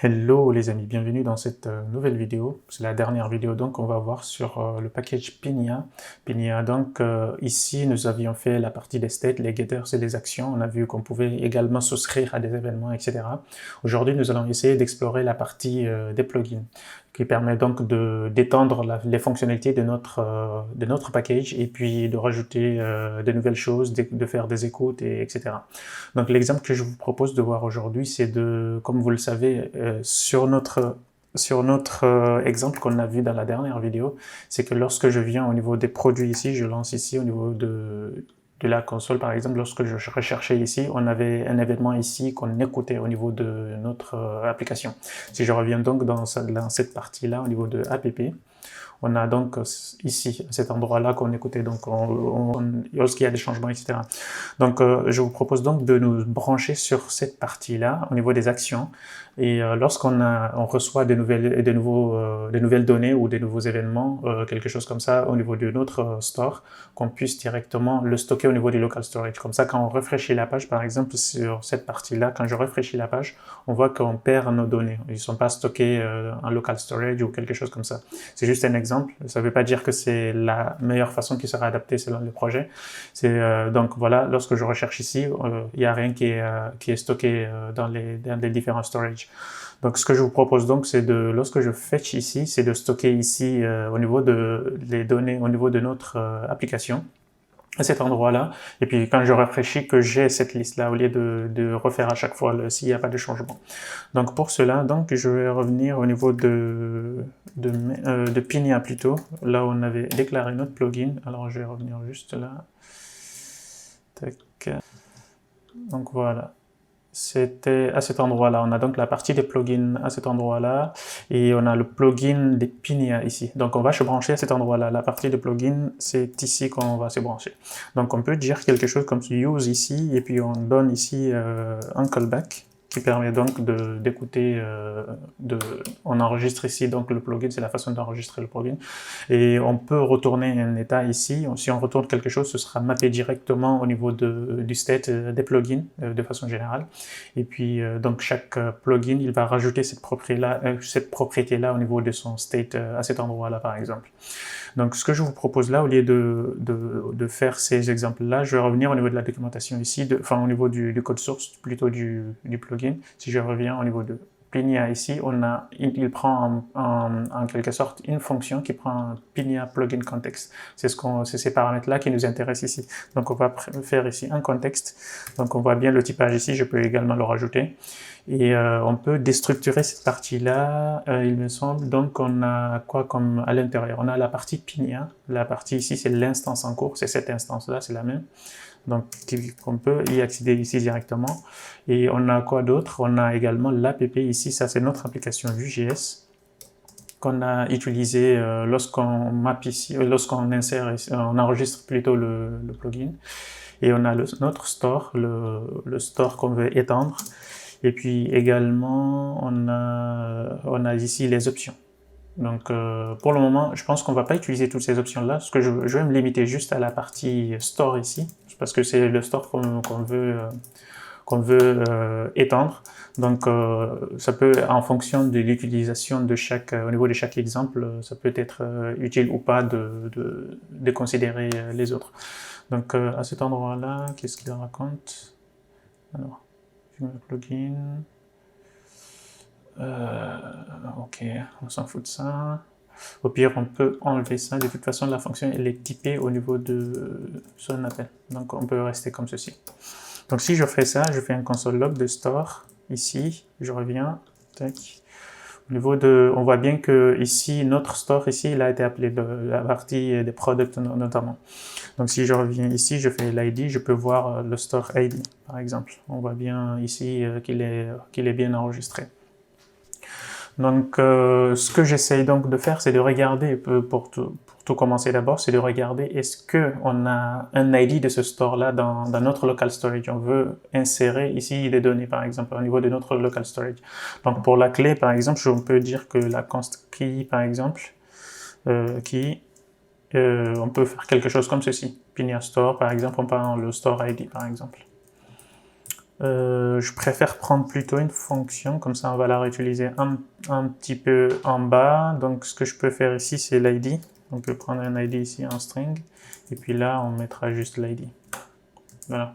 Hello les amis, bienvenue dans cette nouvelle vidéo. C'est la dernière vidéo donc on va voir sur le package Pinia. Pinia donc ici nous avions fait la partie des states, les getters et les actions. On a vu qu'on pouvait également souscrire à des événements, etc. Aujourd'hui nous allons essayer d'explorer la partie des plugins qui permet donc d'étendre les fonctionnalités de notre package et puis de rajouter de nouvelles choses, de faire des écoutes, etc. Donc l'exemple que je vous propose de voir aujourd'hui, c'est comme vous le savez, sur notre exemple qu'on a vu dans la dernière vidéo, c'est que lorsque je viens au niveau des produits ici, je lance ici au niveau de la console par exemple, lorsque je recherchais ici, on avait un événement ici qu'on écoutait au niveau de notre application. Si je reviens donc dans cette partie-là au niveau de app, on a donc ici, à cet endroit-là qu'on écoutait, donc lorsqu'il y a des changements, etc. Donc je vous propose donc de nous brancher sur cette partie-là au niveau des actions. Et lorsqu'on reçoit des nouvelles données ou des nouveaux événements, quelque chose comme ça au niveau de notre store, qu'on puisse directement le stocker au niveau du local storage. Comme ça, quand on rafraîchit la page, par exemple, sur cette partie-là, quand je rafraîchis la page, on voit qu'on perd nos données. Ils ne sont pas stockés en local storage ou quelque chose comme ça. C'est juste un exemple. Ça ne veut pas dire que c'est la meilleure façon qui sera adaptée selon le projet. Donc voilà, lorsque je recherche ici, il n'y a rien qui est stocké dans les différents storage. Donc ce que je vous propose donc, c'est lorsque je fetch ici, c'est de stocker ici au niveau les données au niveau de notre application à cet endroit-là. Et puis quand je rafraîchis, que j'ai cette liste-là au lieu de refaire à chaque fois s'il n'y a pas de changement. Donc pour cela, donc je vais revenir au niveau de Pinia plutôt, là où on avait déclaré notre plugin. Alors je vais revenir juste là. Tac. Donc voilà. C'était à cet endroit-là. On a donc la partie des plugins à cet endroit-là et on a le plugin des Pinia ici. Donc on va se brancher à cet endroit-là. La partie des plugins, c'est ici qu'on va se brancher. Donc on peut dire quelque chose comme use ici et puis on donne ici un callback qui permet donc d'écouter, on enregistre ici donc le plugin, c'est la façon d'enregistrer le plugin. Et on peut retourner un état ici. Si on retourne quelque chose, ce sera mappé directement au niveau du state des plugins de façon générale. Et puis donc chaque plugin, il va rajouter cette propriété-là au niveau de son state à cet endroit-là par exemple. Donc ce que je vous propose là, au lieu de faire ces exemples-là, je vais revenir au niveau de la documentation ici, enfin au niveau du code source plutôt du plugin. Si je reviens au niveau de Pinia ici, il prend en quelque sorte une fonction qui prend un Pinia plugin context. C'est ces paramètres-là qui nous intéressent ici. Donc on va faire ici un contexte. Donc on voit bien le typage ici, je peux également le rajouter. Et on peut déstructurer cette partie-là, il me semble. Donc on a quoi comme à l'intérieur? On a la partie Pinia. La partie ici, c'est l'instance en cours. C'est cette instance-là, c'est la même. Donc on peut y accéder ici directement. Et on a quoi d'autre? On a également l'app ici. Ça, c'est notre application Vue.js qu'on a utilisé lorsqu'on map ici, lorsqu'on insère, on enregistre plutôt le plugin. Et on a notre store, le store qu'on veut étendre. Et puis également, on a ici les options. Donc pour le moment, je pense qu'on ne va pas utiliser toutes ces options-là, parce que je vais me limiter juste à la partie store ici, parce que c'est le store qu'on veut étendre. Donc ça peut, en fonction de l'utilisation au niveau de chaque exemple, ça peut être utile ou pas de considérer les autres. Donc à cet endroit-là, qu'est-ce qu'il raconte? Alors, je mets le plugin. Ok, on s'en fout de ça. Au pire, on peut enlever ça. De toute façon, la fonction, elle est typée au niveau de son appel. Donc, on peut rester comme ceci. Donc, si je fais ça, je fais un console log de store. Ici, je reviens. Tac. Au niveau on voit bien que ici, notre store ici, il a été appelé la partie des products notamment. Donc si je reviens ici, je fais l'ID, je peux voir le store ID par exemple. On voit bien ici qu'il est bien enregistré. Donc ce que j'essaye donc de faire, c'est de regarder, pour tout commencer d'abord, c'est de regarder est-ce qu'on a un ID de ce store-là dans notre local storage. On veut insérer ici des données, par exemple, au niveau de notre local storage. Donc pour la clé, par exemple, on peut dire que la const key, par exemple, on peut faire quelque chose comme ceci. Pinia store, par exemple, on prend le store ID, par exemple. Je préfère prendre plutôt une fonction, comme ça on va la réutiliser un petit peu en bas. Donc ce que je peux faire ici, c'est l'ID. On peut prendre un ID ici en string, et puis là on mettra juste l'ID. Voilà.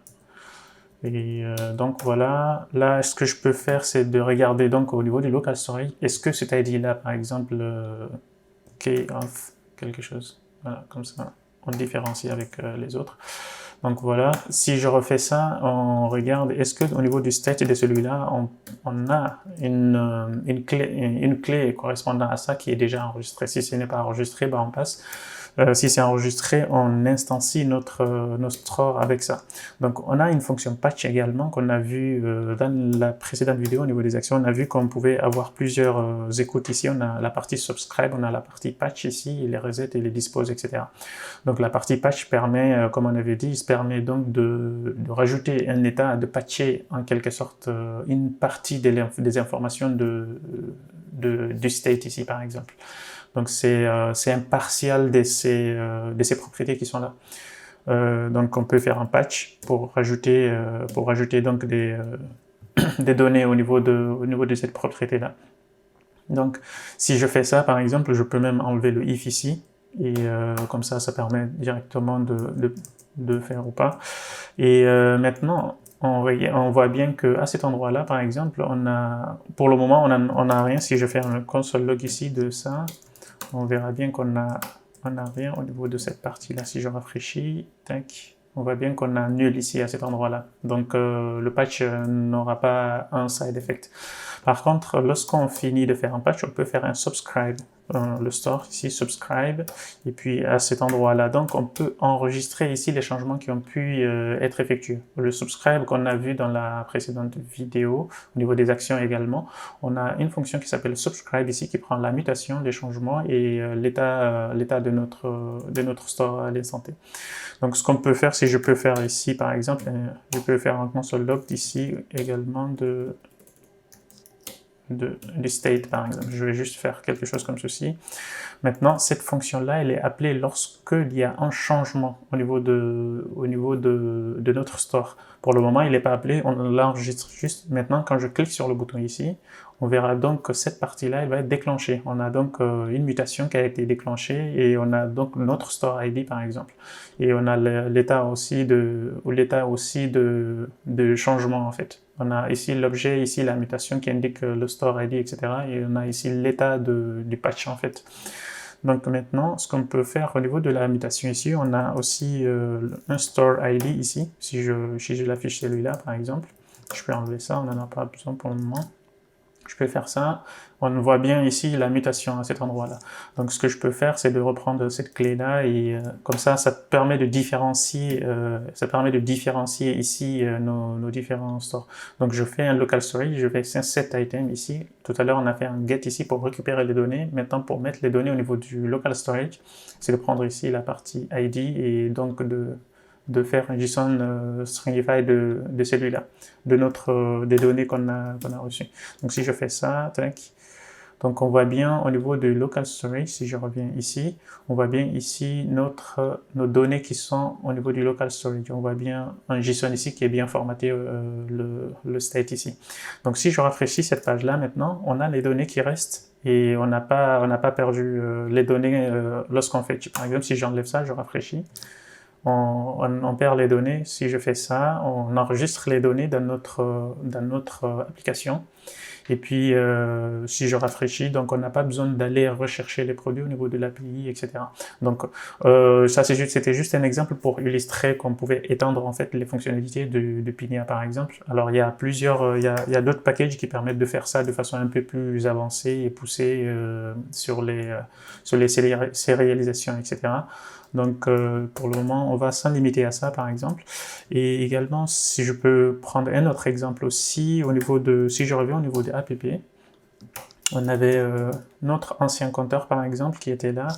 Et donc voilà, là ce que je peux faire, c'est de regarder donc au niveau du local storage, est-ce que cet ID là, par exemple, key of quelque chose, voilà, comme ça on le différencie avec les autres. Donc voilà, si je refais ça, on regarde, est-ce que au niveau du state de celui-là, on a une clé correspondant à ça qui est déjà enregistrée. Si ce n'est pas enregistré, ben on passe. Si c'est enregistré, on instancie notre store avec ça. Donc on a une fonction patch également qu'on a vu dans la précédente vidéo au niveau des actions. On a vu qu'on pouvait avoir plusieurs écoutes ici. On a la partie subscribe, on a la partie patch ici, les reset et les dispose, etc. Donc la partie patch permet, comme on avait dit, permet donc de rajouter un état, de patcher en quelque sorte une partie des informations du state ici par exemple. Donc c'est un partial de ces propriétés qui sont là. Donc on peut faire un patch pour rajouter donc des données au niveau de cette propriété là. Donc si je fais ça par exemple, je peux même enlever le if ici, et comme ça permet directement de faire ou pas. Et maintenant on voit bien qu'à cet endroit là par exemple, pour le moment on n'a rien. Si je fais un console log ici de ça, on verra bien qu'on n'a rien au niveau de cette partie-là. Si je rafraîchis, tac, on voit bien qu'on a nul ici à cet endroit-là. Donc le patch n'aura pas un side effect. Par contre, lorsqu'on finit de faire un patch, on peut faire un subscribe. Le store ici, subscribe, et puis à cet endroit-là, donc on peut enregistrer ici les changements qui ont pu être effectués. Le subscribe qu'on a vu dans la précédente vidéo, au niveau des actions également, on a une fonction qui s'appelle subscribe ici, qui prend la mutation des changements et l'état de notre store à l'instant T. Donc ce qu'on peut faire, si je peux faire ici par exemple, je peux faire un console log ici également du state par exemple. Je vais juste faire quelque chose comme ceci. Maintenant, cette fonction-là, elle est appelée lorsqu'il y a un changement au niveau de notre store. Pour le moment, il n'est pas appelé, on l'enregistre juste. Maintenant, quand je clique sur le bouton ici, on verra donc que cette partie-là, elle va être déclenchée. On a donc une mutation qui a été déclenchée et on a donc notre store ID par exemple. Et on a l'état aussi de changement en fait. On a ici l'objet, ici la mutation qui indique le store ID, etc. Et on a ici l'état du patch en fait. Donc maintenant, ce qu'on peut faire au niveau de la mutation ici, on a aussi un store ID ici. Si je l'affiche celui-là par exemple, je peux enlever ça, on n'en a pas besoin pour le moment. Je peux faire ça. On voit bien ici la mutation à cet endroit-là. Donc ce que je peux faire, c'est de reprendre cette clé-là et comme ça permet de différencier, ici nos différents stores. Donc je fais un local storage, je fais un set item ici. Tout à l'heure, on a fait un get ici pour récupérer les données. Maintenant, pour mettre les données au niveau du local storage, c'est de prendre ici la partie ID et donc de faire un JSON stringify de celui-là, des données qu'on a reçues. Donc si je fais ça, tac, donc on voit bien au niveau du local storage, si je reviens ici, on voit bien ici nos données qui sont au niveau du local storage. On voit bien un JSON ici qui est bien formaté, le state ici. Donc si je rafraîchis cette page-là maintenant, on a les données qui restent et on n'a pas perdu les données lorsqu'on fait. Par exemple, si j'enlève ça, je rafraîchis. On perd les données. Si je fais ça, on enregistre les données dans notre application. Et puis, si je rafraîchis, donc on n'a pas besoin d'aller rechercher les produits au niveau de l'API, etc. Donc, ça c'était juste un exemple pour illustrer qu'on pouvait étendre en fait les fonctionnalités de Pinia par exemple. Alors, il y a d'autres packages qui permettent de faire ça de façon un peu plus avancée et poussée sur les sérialisations, etc. Donc, pour le moment, on va s'en limiter à ça, par exemple. Et également, si je peux prendre un autre exemple aussi, si je reviens au niveau des app, on avait notre ancien compteur, par exemple, qui était là.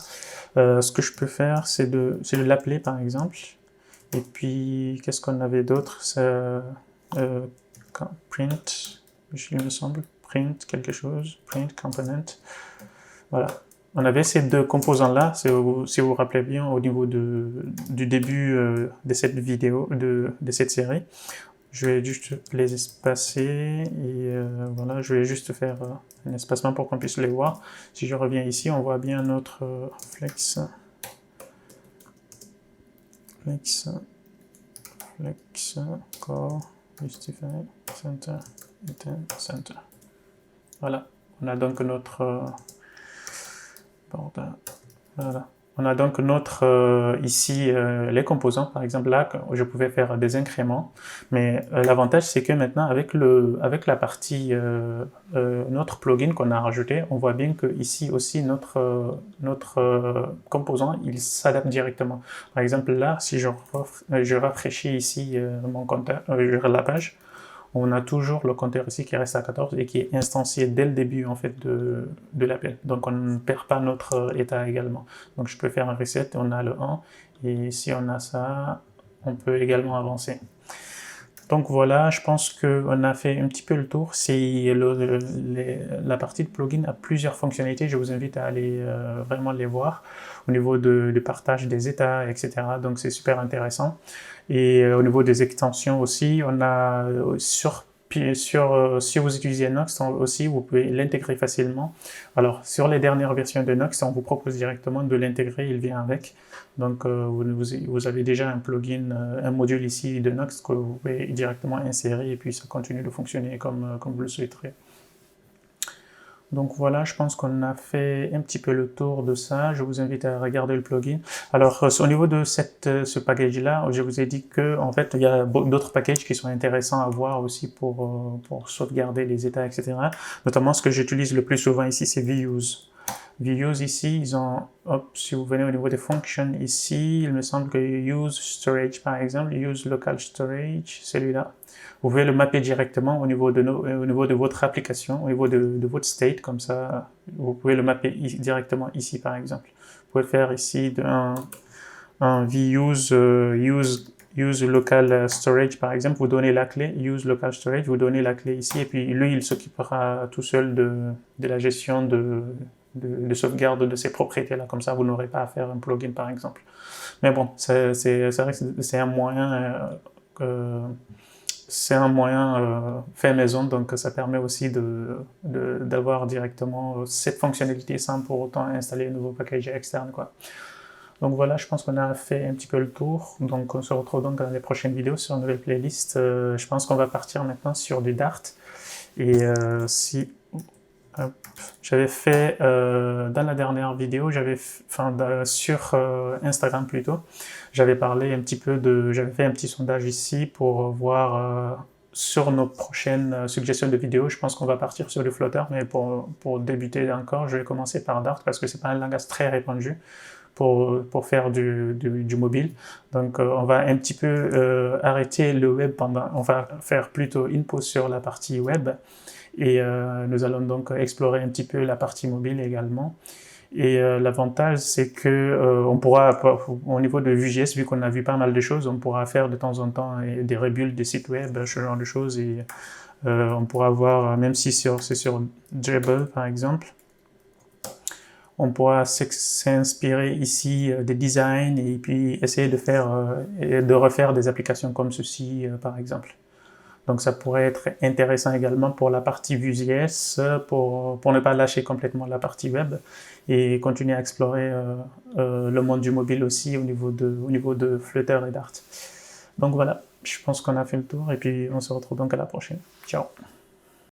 Ce que je peux faire, c'est de l'appeler, par exemple. Et puis, qu'est-ce qu'on avait d'autre? Print, il me semble, print quelque chose, print component. Voilà. On avait ces deux composants-là, si vous vous rappelez bien, au niveau du début de cette vidéo, de cette série. Je vais juste les espacer et voilà, je vais juste faire un espacement pour qu'on puisse les voir. Si je reviens ici, on voit bien notre flex, core, justify, center, center. Voilà, on a donc notre border. Voilà. On a donc notre ici les composants, par exemple là je pouvais faire des incréments, mais l'avantage c'est que maintenant avec la partie notre plugin qu'on a rajouté, on voit bien que ici aussi notre composant il s'adapte directement. Par exemple là, si je rafraîchis ici mon compteur, la page, on a toujours le compteur ici qui reste à 14 et qui est instancié dès le début en fait de l'appel. Donc on ne perd pas notre état également. Donc je peux faire un reset, on a le 1 et si on a ça, on peut également avancer. Donc voilà, je pense qu'on a fait un petit peu le tour. Si la partie de plugin a plusieurs fonctionnalités, je vous invite à aller vraiment les voir au niveau du partage des états, etc. Donc c'est super intéressant. Et au niveau des extensions aussi, on a si vous utilisez Nox aussi, vous pouvez l'intégrer facilement. Alors, sur les dernières versions de Nox, on vous propose directement de l'intégrer, il vient avec. Donc, vous avez déjà un plugin, un module ici de Nox que vous pouvez directement insérer et puis ça continue de fonctionner comme vous le souhaiterez. Donc voilà, je pense qu'on a fait un petit peu le tour de ça. Je vous invite à regarder le plugin. Alors, au niveau de ce package-là, je vous ai dit que en fait, il y a d'autres packages qui sont intéressants à voir aussi pour sauvegarder les états, etc. Notamment, ce que j'utilise le plus souvent ici, c'est VUse. VUse ici, ils ont, hop, si vous venez au niveau des functions ici, il me semble que Use Storage par exemple, Use Local Storage, celui-là. Vous pouvez le mapper directement au niveau de votre application, au niveau de votre state, comme ça, vous pouvez le mapper directement ici par exemple. Vous pouvez faire ici un VUse use local storage par exemple, vous donnez la clé, use local storage, vous donnez la clé ici et puis lui il s'occupera tout seul de la gestion de sauvegarde de ces propriétés là, comme ça vous n'aurez pas à faire un plugin par exemple. Mais bon, c'est un moyen fait maison, donc ça permet aussi d'avoir directement cette fonctionnalité sans pour autant installer un nouveau package externe, quoi. Donc voilà, je pense qu'on a fait un petit peu le tour. Donc on se retrouve donc dans les prochaines vidéos sur une nouvelle playlist. Je pense qu'on va partir maintenant sur du Dart. Et j'avais fait dans la dernière vidéo, sur Instagram plutôt, j'avais parlé un petit peu j'avais fait un petit sondage ici pour voir sur nos prochaines suggestions de vidéos. Je pense qu'on va partir sur du Flutter, mais pour débuter encore, je vais commencer par Dart parce que c'est pas un langage très répandu pour faire du mobile. Donc on va un petit peu arrêter le web on va faire plutôt une pause sur la partie web et nous allons donc explorer un petit peu la partie mobile également. Et l'avantage, c'est que on pourra, au niveau de Vue.js, vu qu'on a vu pas mal de choses, on pourra faire de temps en temps des rebuilds des sites web, ce genre de choses, et on pourra voir, même si c'est sur Dribble par exemple, on pourra s'inspirer ici des designs et puis essayer de refaire des applications comme ceci par exemple. Donc ça pourrait être intéressant également pour la partie Vue.js, pour ne pas lâcher complètement la partie web et continuer à explorer le monde du mobile aussi au niveau de Flutter et Dart. Donc voilà, je pense qu'on a fait le tour et puis on se retrouve donc à la prochaine. Ciao!